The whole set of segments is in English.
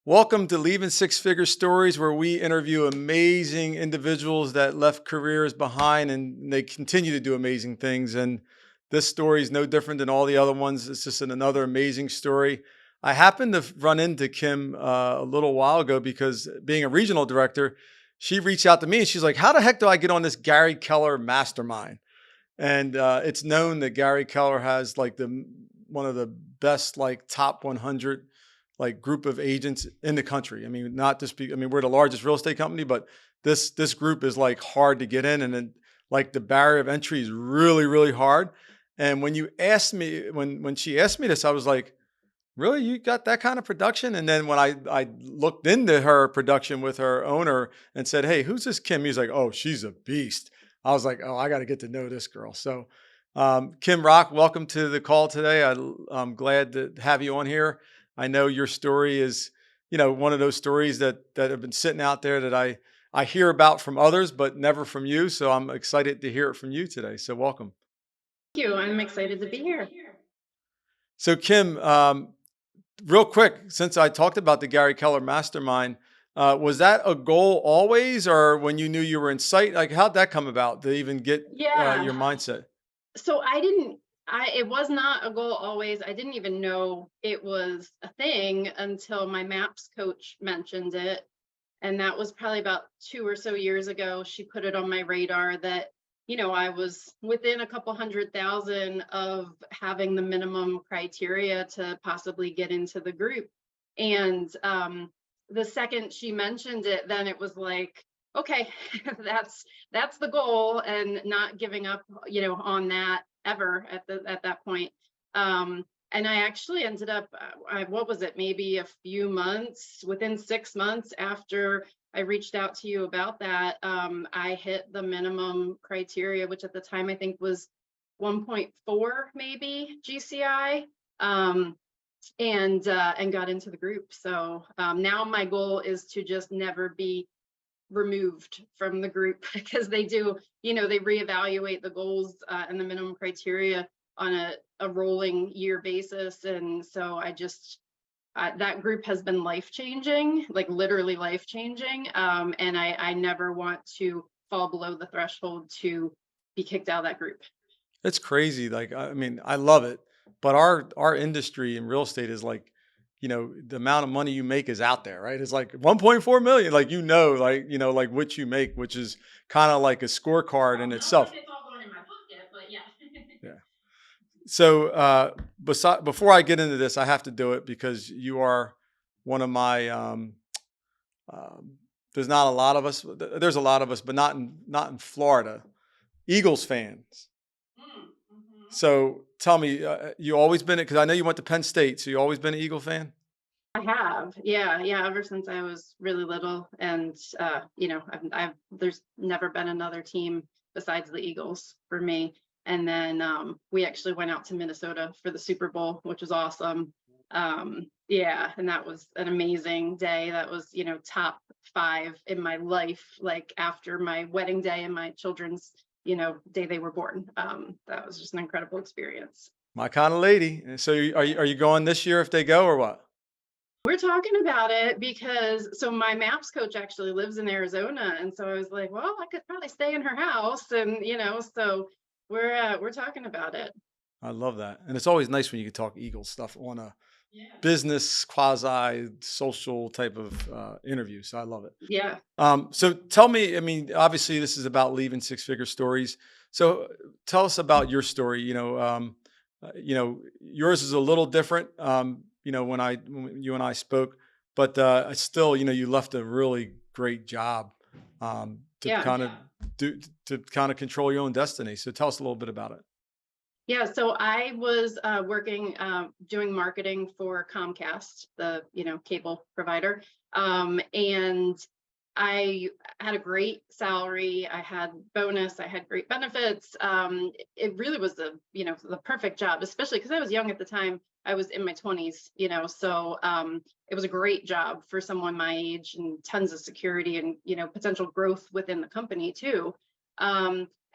Welcome to Leaving Six Figure Stories, where we interview amazing individuals that left careers behind and they continue to do amazing things. And this story is no different than all the other ones. It's just another amazing story. I happened to run into Kim a little while ago because being a regional director, she reached out to me and she's like, "How the heck do I get on this Gary Keller mastermind?" And it's known that Gary Keller has like one of the best like top 100 like group of agents in the country. I mean, not just I mean, we're the largest real estate company, but this group is like hard to get in, and then like the barrier of entry is really hard. And when you asked me when she asked me this, I was like, "Really, you got that kind of production?" And then when I looked into her production with her owner and said, "Hey, who's this Kim?" He's like, "Oh, she's a beast." I was like, "Oh, I got to get to know this girl." So, Kim Rock, welcome to the call today. I'm glad to have you on here. I know your story is, one of those stories that have been sitting out there that I hear about from others, but never from you. So I'm excited to hear it from you today. So welcome. Thank you. I'm excited to be here. So Kim, real quick, since I talked about the Gary Keller Mastermind, was that a goal always, or when you knew you were in sight? Like, how'd that come about to even get Yeah. your mindset? So I didn't it was not a goal always. I didn't even know it was a thing until my maps coach mentioned it. And that was probably about 2 or so years ago. She put it on my radar that, I was within a couple 100,000 of having the minimum criteria to possibly get into the group. And the second she mentioned it, then it was like, okay, that's the goal, and not giving up, on that ever at that point. And I actually ended up, what was it, maybe a few months, within 6 months after I reached out to you about that, I hit the minimum criteria, which at the time I think was 1.4 maybe GCI, and got into the group. So now my goal is to just never be removed from the group because they do, they reevaluate the goals and the minimum criteria on a rolling year basis. And so that group has been life changing, like literally life changing. And I never want to fall below the threshold to be kicked out of that group. It's crazy. Like, I mean, I love it, but our industry in real estate is like, the amount of money you make is out there, right? It's like 1.4 million. Like, like what you make, which is kind of like a scorecard Well, in not like itself. it's all going in my pocket, but yeah. Yeah. So, before I get into this, I have to do it because you are one of my. Um, there's not a lot of us. There's a lot of us, but not in Florida. Eagles fans. Mhm. So tell me, you always been because I know you went to Penn State, so you always been an Eagle fan. I have, yeah, yeah, ever since I was really little, and there's never been another team besides the Eagles for me. And then we actually went out to Minnesota for the Super Bowl, which was awesome. Yeah, and that was an amazing day. That was, top five in my life, like after my wedding day and my children's, day they were born. That was just an incredible experience. My kind of lady. And so, are you going this year if they go or what? We're talking about it because my maps coach actually lives in Arizona, and so I was like, well, I could probably stay in her house, and so we're talking about it. I love that, and it's always nice when you can talk Eagles stuff on a Yeah. business quasi social type of interview. So I love it. Yeah. So tell me, I mean, obviously this is about leaving six figure stories. So tell us about your story. Yours is a little different. When you and I spoke, but I still, you left a really great job to Yeah. kind of do to kind of control your own destiny. So tell us a little bit about it. Yeah, so I was working, doing marketing for Comcast, the cable provider, and I had a great salary. I had bonus. I had great benefits. It really was the perfect job, especially because I was young at the time. I was in my 20s, so it was a great job for someone my age, and tons of security and potential growth within the company too.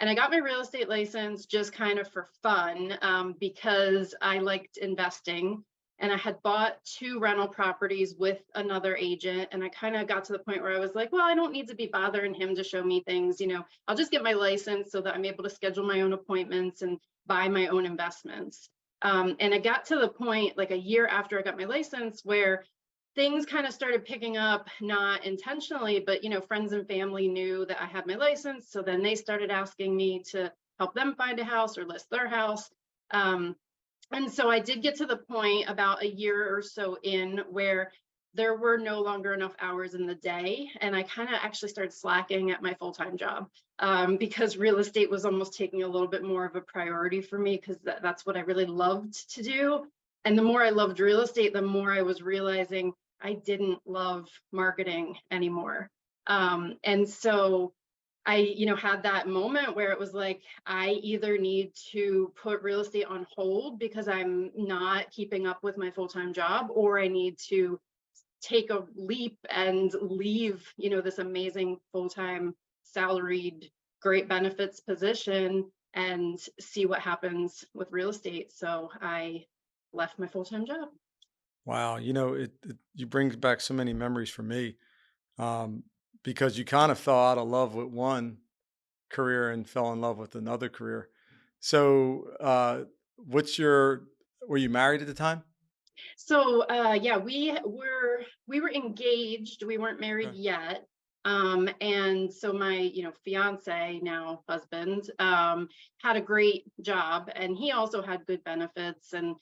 And I got my real estate license just kind of for fun, because I liked investing. and I had bought two rental properties with another agent. And I kind of got to the point where I was like, well, I don't need to be bothering him to show me things. I'll just get my license so that I'm able to schedule my own appointments and buy my own investments. And I got to the point like a year after I got my license where things kind of started picking up, not intentionally, but friends and family knew that I had my license. So then they started asking me to help them find a house or list their house. Um, and so I did get to the point about a year or so in where there were no longer enough hours in the day. And I kind of actually started slacking at my full time job because real estate was almost taking a little bit more of a priority for me because that's what I really loved to do. And the more I loved real estate, the more I was realizing I didn't love marketing anymore. And so I, had that moment where it was like, I either need to put real estate on hold because I'm not keeping up with my full-time job, or I need to take a leap and leave, this amazing full-time salaried, great benefits position and see what happens with real estate. So I left my full-time job. Wow, it you brings back so many memories for me, um, because you kind of fell out of love with one career and fell in love with another career. So, what's your were you married at the time? So yeah, we were engaged. We weren't married Okay. yet. And so my, fiance, now husband, had a great job and he also had good benefits. And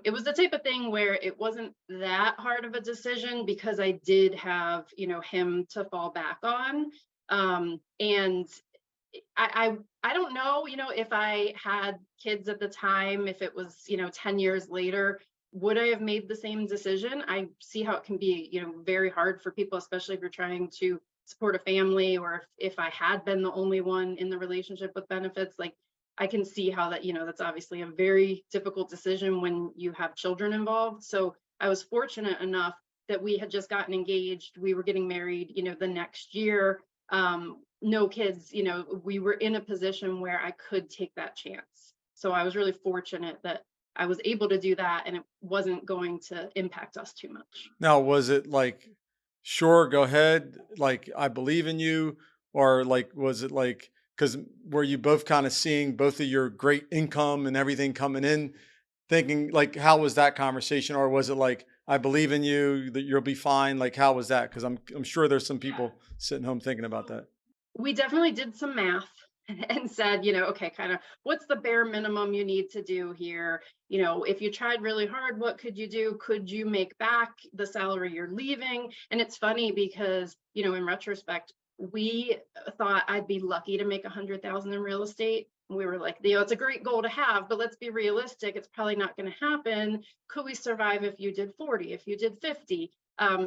it was the type of thing where it wasn't that hard of a decision because I did have, him to fall back on. And I don't know, if I had kids at the time, if it was, 10 years later, would I have made the same decision? I see how it can be, very hard for people, especially if you're trying to support a family, or if I had been the only one in the relationship with benefits, like I can see how that, that's obviously a very difficult decision when you have children involved. So I was fortunate enough that we had just gotten engaged. We were getting married, the next year. No kids, we were in a position where I could take that chance. So I was really fortunate that I was able to do that and it wasn't going to impact us too much. Now, was it like, sure, go ahead, like I believe in you, or like was it like because were you both kind of seeing both of your great income and everything coming in, thinking like how was that conversation, or was it like I believe in you that you'll be fine? Like how was that? Because I'm sure there's some Yeah. people sitting home thinking about So that. we definitely did some math and said, okay, kind of what's the bare minimum you need to do here? If you tried really hard, what could you do? Could you make back the salary you're leaving? And it's funny because, in retrospect, we thought I'd be lucky to make 100,000 in real estate. We were like, it's a great goal to have, but let's be realistic. It's probably not going to happen. Could we survive if you did 40, if you did 50?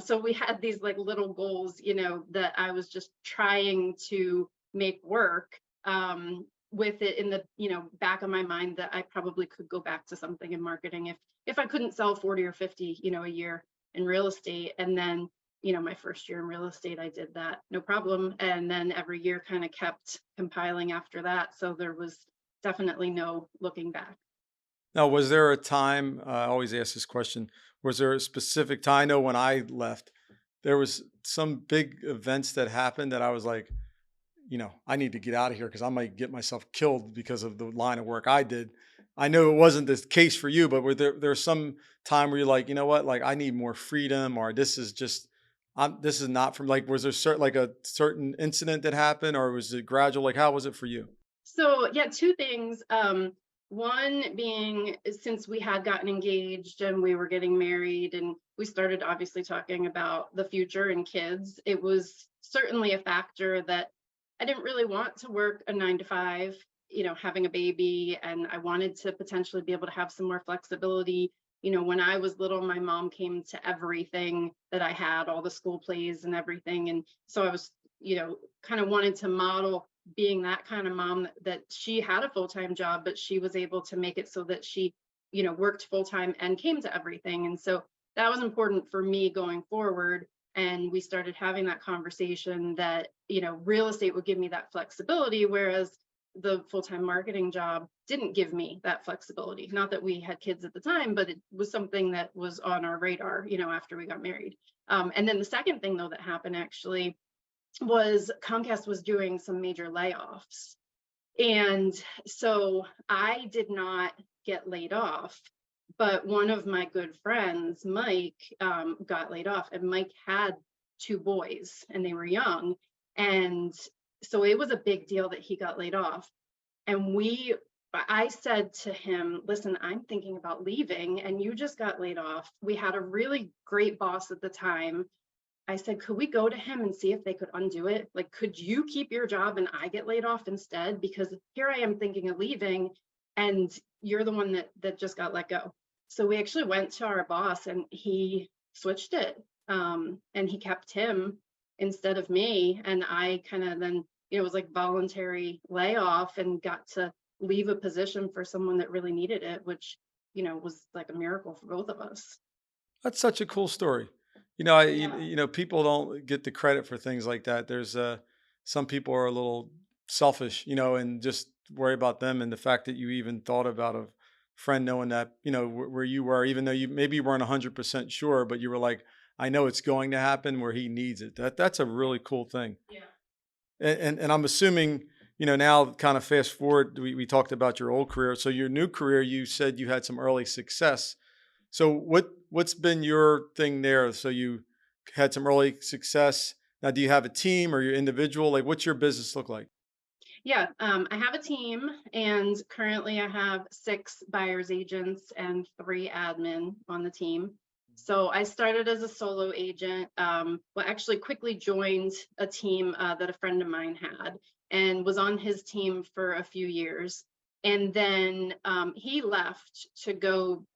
So we had these like little goals, that I was just trying to make work, with it in the, back of my mind that I probably could go back to something in marketing if I couldn't sell 40 or 50, a year in real estate. And then, my first year in real estate, I did that no problem. And then every year kind of kept compiling after that. So there was definitely no looking back. Now, was there a time? I always ask this question. Was there a specific time? I know when I left, there was some big events that happened that I was like, I need to get out of here because I might get myself killed because of the line of work I did. I know it wasn't the case for you, but were there's some time where you're like, you know what, like I need more freedom, or this is just, this is not from like, was there certain like a certain incident that happened, or was it gradual? Like, how was it for you? So yeah, two things. One being since we had gotten engaged and we were getting married and we started obviously talking about the future and kids, it was certainly a factor that I didn't really want to work a 9 to 5, having a baby, and I wanted to potentially be able to have some more flexibility. When I was little, my mom came to everything that I had, all the school plays and everything. And so I was, kind of wanted to model being that kind of mom that she had a full-time job, but she was able to make it so that she, worked full-time and came to everything. And so that was important for me going forward. And we started having that conversation that, real estate would give me that flexibility. Whereas the full-time marketing job didn't give me that flexibility. Not that we had kids at the time, but it was something that was on our radar, after we got married. And then the second thing though that happened actually was Comcast was doing some major layoffs. And so I did not get laid off, but one of my good friends, Mike, got laid off, and Mike had two boys and they were young. And so it was a big deal that he got laid off. And I said to him, listen, I'm thinking about leaving and you just got laid off. We had a really great boss at the time. I said, could we go to him and see if they could undo it? Like, could you keep your job and I get laid off instead? Because here I am thinking of leaving and you're the one that just got let go. So we actually went to our boss and he switched it. And he kept him instead of me. And I kind of then, it was like voluntary layoff and got to leave a position for someone that really needed it, which, was like a miracle for both of us. That's such a cool story. Yeah. People don't get the credit for things like that. There's some people are a little selfish, and just worry about them. And the fact that you even thought about a friend knowing that, where you were, even though you maybe you weren't 100% sure, but you were like, I know it's going to happen where he needs it. That's a really cool thing. Yeah. And I'm assuming, now kind of fast forward, we talked about your old career. So your new career, you said you had some early success. So what's been your thing there? So you had some early success. Now, do you have a team or you're individual? Like, what's your business look like? Yeah, I have a team, and currently I have six buyer's agents and three admin on the team. So I started as a solo agent. Well, actually, quickly joined a team that a friend of mine had, and was on his team for a few years. And then he left to go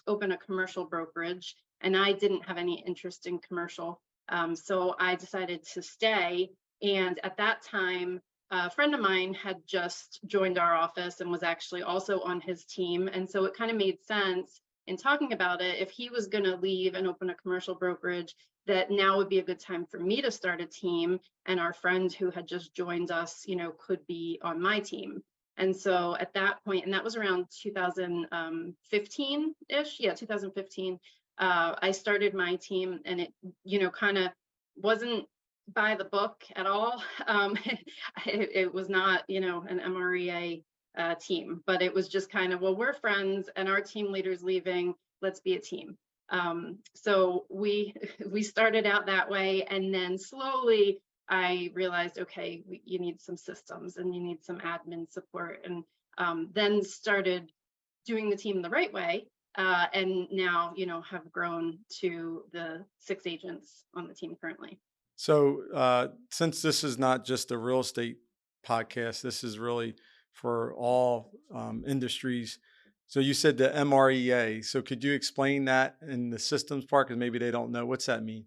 open a commercial brokerage, and I didn't have any interest in commercial. So I decided to stay. And at that time, a friend of mine had just joined our office and was actually also on his team. And so it kind of made sense in talking about it. If he was going to leave and open a commercial brokerage, that now would be a good time for me to start a team. And our friend who had just joined us, could be on my team. And so at that point, and that was around 2015 ish. Yeah, 2015. I started my team, and it, kind of wasn't by the book at all. It was not, an MREA team, but it was just kind of, well, we're friends and our team leader's leaving, let's be a team. So we we started out that way, and then slowly I realized, okay, you need some systems and you need some admin support, and then started doing the team the right way. And now, have grown to the six agents on the team currently. So, since this is not just a real estate podcast, this is really for all industries. So, you said the MREA. So, could you explain that in the systems part? Because maybe they don't know. What's that mean?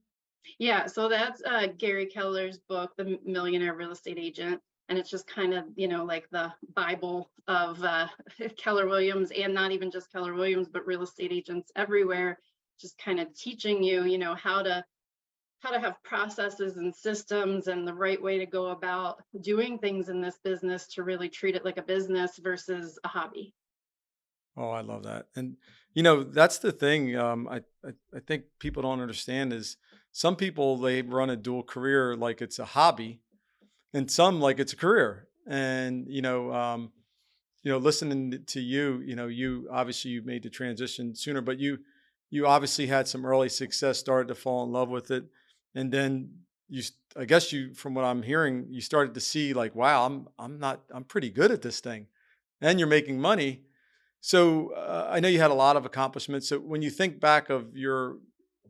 Yeah, so that's Gary Keller's book, The Millionaire Real Estate Agent. And it's just kind of, like the Bible of Keller Williams, and not even just Keller Williams, but real estate agents everywhere, just kind of teaching you, how to have processes and systems and the right way to go about doing things in this business to really treat it like a business versus a hobby. Oh, I love that. And that's the thing. I think people don't understand is some people they run a dual career like it's a hobby, and some like it's a career. And listening to you, you obviously you made the transition sooner, but you obviously had some early success, started to fall in love with it, and then I guess you, from what I'm hearing, you started to see like, wow, I'm pretty good at this thing, and you're making money. So I know you had a lot of accomplishments. So when you think back of your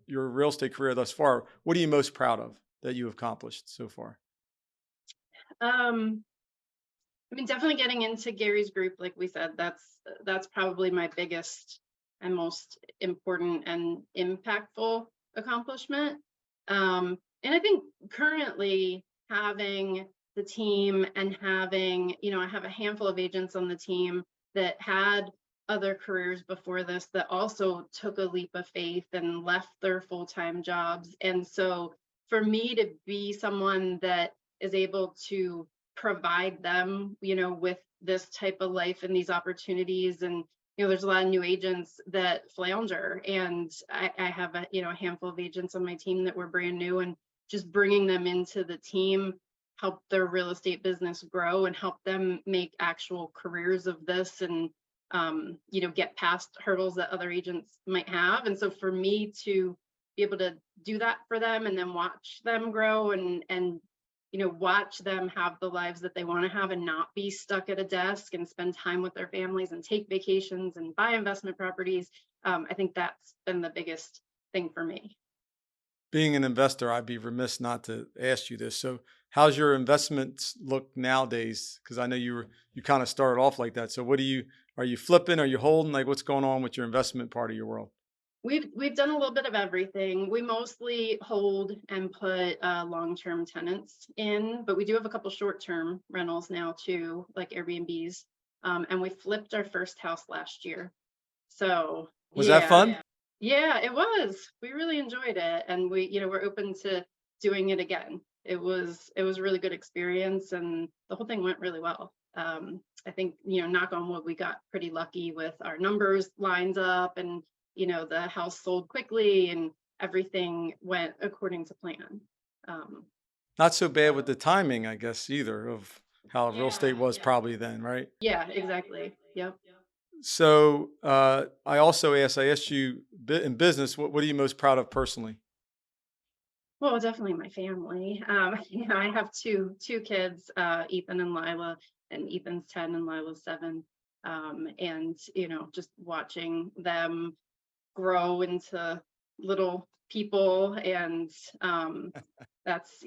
real estate career thus far, what are you most proud of that you have accomplished so far? Um, I mean, definitely getting into Gary's group, like we said, that's probably my biggest and most important and impactful accomplishment. And I think currently having the team and having, I have a handful of agents on the team that had other careers before this that also took a leap of faith and left their full-time jobs. And so for me to be someone that is able to provide them, with this type of life and these opportunities. And, there's a lot of new agents that flounder. And I have a handful of agents on my team that were brand new, and just bringing them into the team help their real estate business grow and help them make actual careers of this, and get past hurdles that other agents might have. And so for me to be able to do that for them and then watch them grow, and watch them have the lives that they want to have and not be stuck at a desk and spend time with their families and take vacations and buy investment properties. I think that's been the biggest thing for me. Being an investor, I'd be remiss not to ask you this. So, how's your investments look nowadays? Because I know you kind of started off like that. So, what are you flipping? Are you holding? Like, what's going on with your investment part of your world? We've done a little bit of everything. We mostly hold and put long-term tenants in, but we do have a couple short-term rentals now too, like Airbnbs. And we flipped our first house last year. So Was that yeah, fun? yeah, it was. We really enjoyed it, and we're open to doing it again. It was a really good experience, and the whole thing went really well. I think, knock on wood, we got pretty lucky with our numbers lines up, and the house sold quickly, and everything went according to plan. Um, Not so bad with the timing, I guess, either of how real estate was probably then, right? yeah, exactly. Yep. So, I asked you in business, what are you most proud of personally? Well, definitely my family. I have two kids, Ethan and Lila, and Ethan's 10 and Lila's 7. And just watching them grow into little people. And that's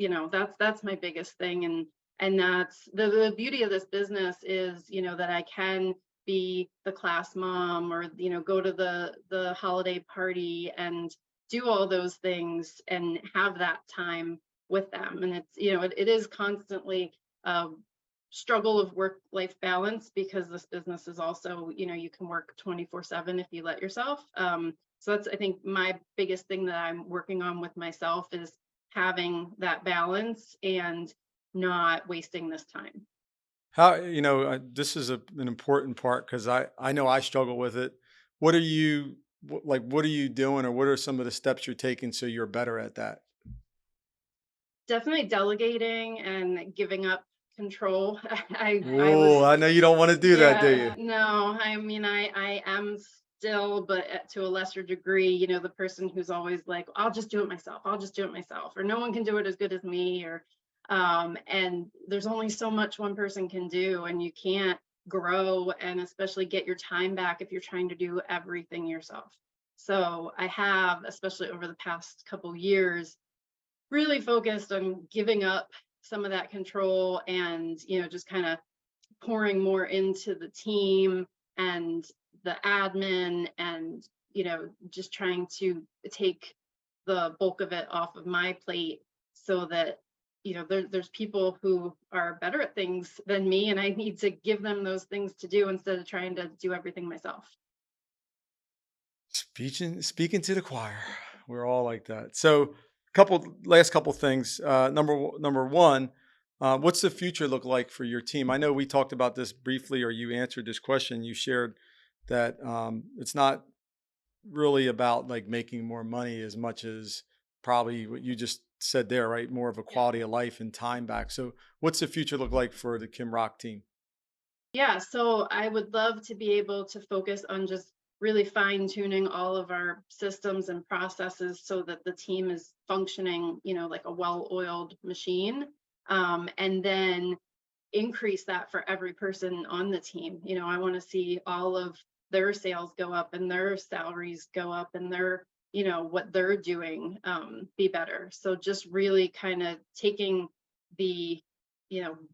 my biggest thing. And that's the beauty of this business is, that I can be the class mom, or go to the holiday party and do all those things and have that time with them. And it's, it is constantly a struggle of work life balance, because this business is also, you can work 24/7 if you let yourself. So that's, I think, my biggest thing that I'm working on with myself, is having that balance and not wasting this time. This is an important part because I know I struggle with it. What are you what are you doing, or what are some of the steps you're taking so you're better at that? Definitely delegating and giving up control. I Oh, was, I know you don't want to do that, do yeah, you? no, I mean, I am still, but to a lesser degree, the person who's always like, I'll just do it myself. I'll just do it myself, or no one can do it as good as me, or and there's only so much one person can do, and you can't grow and especially get your time back if you're trying to do everything yourself. So I have, especially over the past couple years, really focused on giving up some of that control, and just kind of pouring more into the team and the admin, and just trying to take the bulk of it off of my plate, so that there's people who are better at things than me, and I need to give them those things to do instead of trying to do everything myself. Speaking to the choir. We're all like that. So, couple things. Number one, what's the future look like for your team? I know we talked about this briefly, or you answered this question. You shared that it's not really about like making more money as much as probably what you just said there, right? More of a quality of life and time back. So, what's the future look like for the Kim Rock team? Yeah, so I would love to be able to focus on just really fine tuning all of our systems and processes, so that the team is functioning, like a well-oiled machine. And then increase that for every person on the team. I want to see all of their sales go up, and their salaries go up, and their, what they're doing be better. So just really kind of taking the,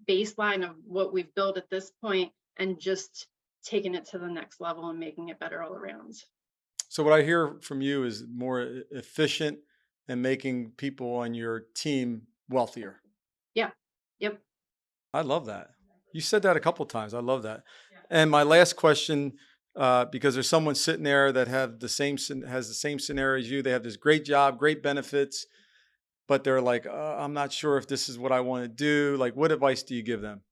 baseline of what we've built at this point, and just taking it to the next level and making it better all around. So, what I hear from you is more efficient and making people on your team wealthier. Yeah. Yep. I love that. You said that a couple times. I love that. And my last question, because there's someone sitting there that has the same scenario as you. They have this great job, great benefits, but they're like, I'm not sure if this is what I want to do. Like, what advice do you give them?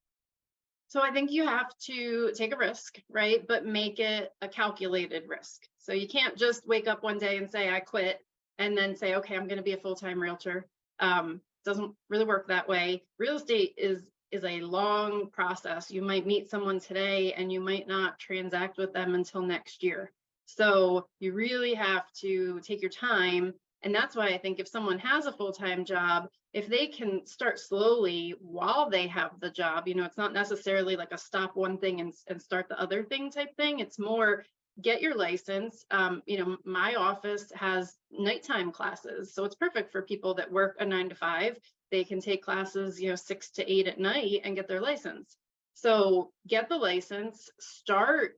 So I think you have to take a risk, right? But make it a calculated risk. So you can't just wake up one day and say, I quit, and then say, okay, I'm going to be a full-time realtor. Doesn't really work that way. Real estate is a long process. You might meet someone today and you might not transact with them until next year. So you really have to take your time. And that's why I think if someone has a full-time job, if they can start slowly while they have the job, it's not necessarily like a stop one thing and start the other thing type thing. It's more get your license. My office has nighttime classes. So it's perfect for people that work a 9 to 5. They can take classes, 6 to 8 at night and get their license. So get the license, start,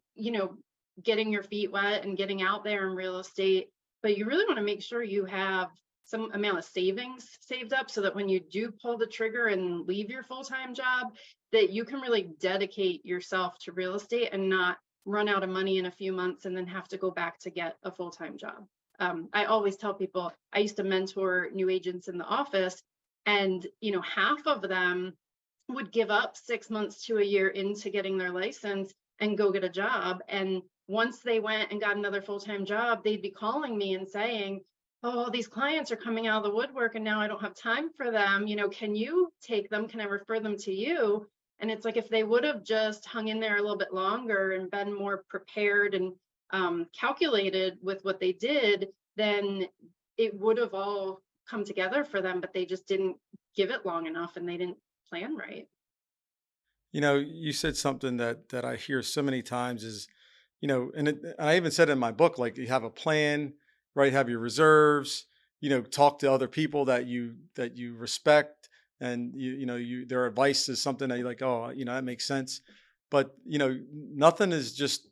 getting your feet wet and getting out there in real estate. But you really want to make sure you have some amount of savings saved up so that when you do pull the trigger and leave your full-time job, that you can really dedicate yourself to real estate and not run out of money in a few months and then have to go back to get a full-time job. I always tell people, I used to mentor new agents in the office, and half of them would give up 6 months to a year into getting their license and go get a job. And once they went and got another full-time job, they'd be calling me and saying, oh, these clients are coming out of the woodwork and now I don't have time for them. Can you take them? Can I refer them to you? And it's like if they would have just hung in there a little bit longer and been more prepared and calculated with what they did, then it would have all come together for them, but they just didn't give it long enough and they didn't plan right. You said something that I hear so many times is, and I even said in my book, like you have a plan, right? Have your reserves, talk to other people that you respect, and their advice is something that you're like, oh, that makes sense. But nothing is just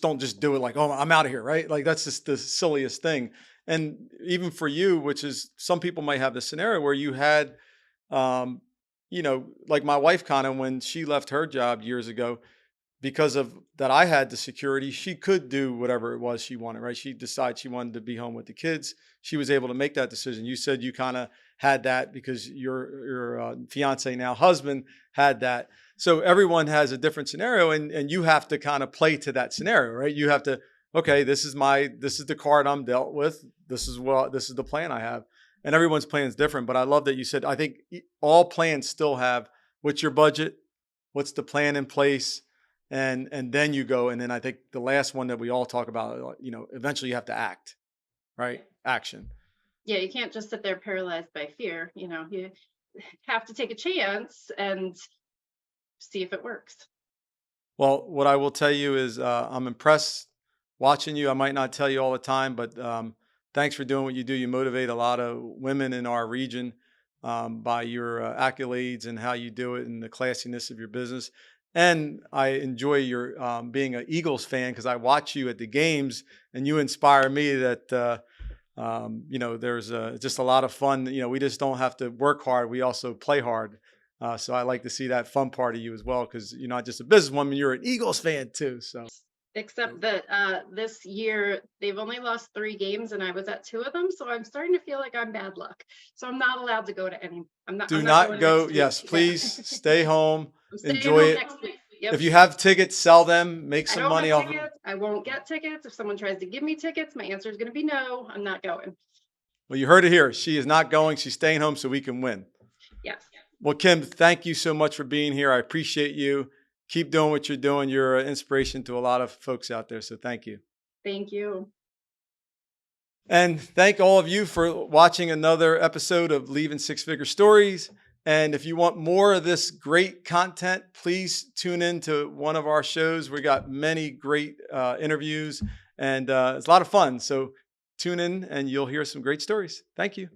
don't just do it like, oh, I'm out of here, right? Like that's just the silliest thing. And even for you, which is some people might have the scenario where you had um, like my wife kind of when she left her job years ago, because of that I had the security, she could do whatever it was she wanted, right? She decided she wanted to be home with the kids. She was able to make that decision. You said you kind of had that because your fiance, now husband, had that. So everyone has a different scenario, and you have to kind of play to that scenario, right? You have to, okay, this is the card I'm dealt with. This is the plan I have. And everyone's plan is different. But I love that you said, I think all plans still have what's your budget, what's the plan in place, and then you go. And then I think the last one that we all talk about, eventually you have to act, right? Action. Yeah, you can't just sit there paralyzed by fear. You have to take a chance and see if it works. Well, what I will tell you is I'm impressed watching you. I might not tell you all the time, but thanks for doing what you do. You motivate a lot of women in our region by your accolades and how you do it and the classiness of your business. And I enjoy your being an Eagles fan because I watch you at the games and you inspire me that, there's just a lot of fun. We just don't have to work hard. We also play hard. So I like to see that fun part of you as well, because you're not just a businesswoman, you're an Eagles fan too. So Except that this year they've only lost 3 games and I was at 2 of them. So I'm starting to feel like I'm bad luck. So I'm not allowed to go to any. do I'm not not going go. next Yes, week. Yeah. please stay home, I'm staying enjoy home it. next week. If Yep. you have tickets, sell them, make I some don't money have off of them. tickets. I won't get tickets. If someone tries to give me tickets, my answer is going to be no. I'm not going. Well, you heard it here. She is not going. She's staying home so we can win. Yes. Well, Kim, thank you so much for being here. I appreciate you. Keep doing what you're doing. You're an inspiration to a lot of folks out there. So thank you. Thank you. And thank all of you for watching another episode of Leaving Six Figure Stories. And if you want more of this great content, please tune in to one of our shows. We got many great interviews and it's a lot of fun. So tune in and you'll hear some great stories. Thank you.